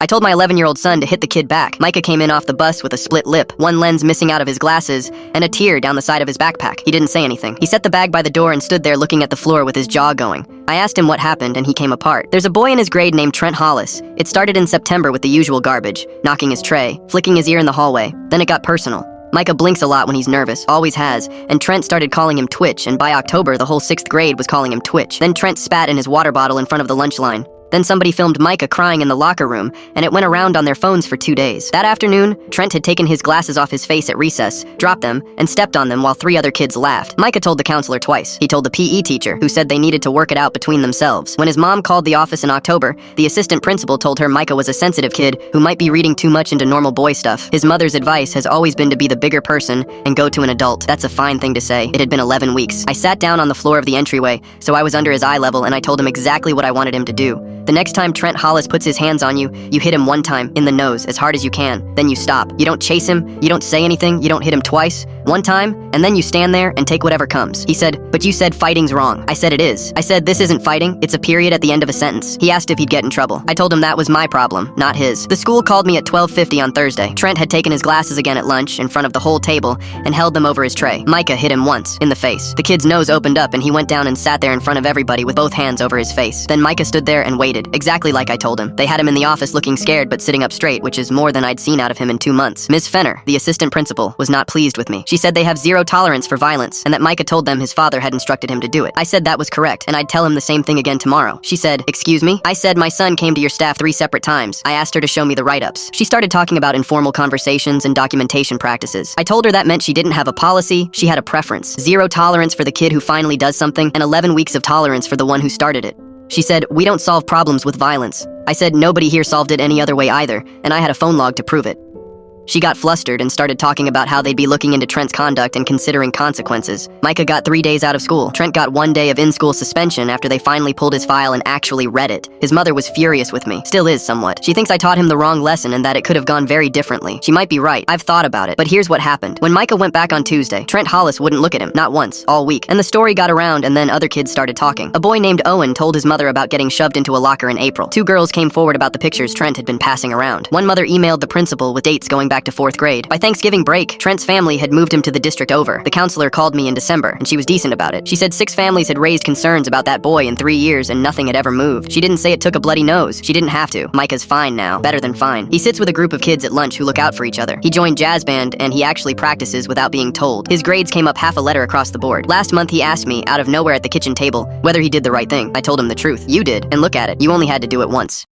I told my 11-year-old son to hit the kid back. Micah came in off the bus with a split lip, one lens missing out of his glasses, and a tear down the side of his backpack. He didn't say anything. He set the bag by the door and stood there looking at the floor with his jaw going. I asked him what happened, and he came apart. There's a boy in his grade named Trent Hollis. It started in September with the usual garbage, knocking his tray, flicking his ear in the hallway. Then it got personal. Micah blinks a lot when he's nervous, always has, and Trent started calling him Twitch, and by October, the whole 6th grade was calling him Twitch. Then Trent spat in his water bottle in front of the lunch line. Then somebody filmed Micah crying in the locker room, and it went around on their phones for 2 days. That afternoon, Trent had taken his glasses off his face at recess, dropped them, and stepped on them while 3 other kids laughed. Micah told the counselor twice. He told the PE teacher, who said they needed to work it out between themselves. When his mom called the office in October, the assistant principal told her Micah was a sensitive kid who might be reading too much into normal boy stuff. His mother's advice has always been to be the bigger person and go to an adult. That's a fine thing to say. It had been 11 weeks. I sat down on the floor of the entryway, so I was under his eye level, and I told him exactly what I wanted him to do. The next time Trent Hollis puts his hands on you, you hit him one time, in the nose, as hard as you can. Then you stop. You don't chase him, you don't say anything, you don't hit him twice. One time, and then you stand there and take whatever comes. He said, "But you said fighting's wrong." I said it is. I said, "This isn't fighting, it's a period at the end of a sentence." He asked if he'd get in trouble. I told him that was my problem, not his. The school called me at 12:50 on Thursday. Trent had taken his glasses again at lunch, in front of the whole table, and held them over his tray. Micah hit him once, in the face. The kid's nose opened up, and he went down and sat there in front of everybody with both hands over his face. Then Micah stood there and waited, exactly like I told him. They had him in the office looking scared but sitting up straight, which is more than I'd seen out of him in 2 months. Ms. Fenner, the assistant principal, was not pleased with me. She said they have zero tolerance for violence, and that Micah told them his father had instructed him to do it. I said that was correct, and I'd tell him the same thing again tomorrow. She said, "Excuse me?" I said, "My son came to your staff 3 separate times." I asked her to show me the write-ups. She started talking about informal conversations and documentation practices. I told her that meant she didn't have a policy, she had a preference. 0 tolerance for the kid who finally does something, and 11 weeks of tolerance for the one who started it. She said, "We don't solve problems with violence." I said nobody here solved it any other way either, and I had a phone log to prove it. She got flustered and started talking about how they'd be looking into Trent's conduct and considering consequences. Micah got 3 days out of school. Trent got 1 day of in-school suspension after they finally pulled his file and actually read it. His mother was furious with me. Still is somewhat. She thinks I taught him the wrong lesson and that it could have gone very differently. She might be right. I've thought about it. But here's what happened. When Micah went back on Tuesday, Trent Hollis wouldn't look at him. Not once. All week. And the story got around, and then other kids started talking. A boy named Owen told his mother about getting shoved into a locker in April. 2 girls came forward about the pictures Trent had been passing around. One mother emailed the principal with dates going back to 4th grade. By Thanksgiving break, Trent's family had moved him to the district over. The counselor called me in December, and she was decent about it. She said 6 families had raised concerns about that boy in 3 years, and nothing had ever moved. She didn't say it took a bloody nose. She didn't have to. Micah's fine now. Better than fine. He sits with a group of kids at lunch who look out for each other. He joined jazz band, and he actually practices without being told. His grades came up half a letter across the board. Last month, he asked me, out of nowhere at the kitchen table, whether he did the right thing. I told him the truth. You did, and look at it. You only had to do it once.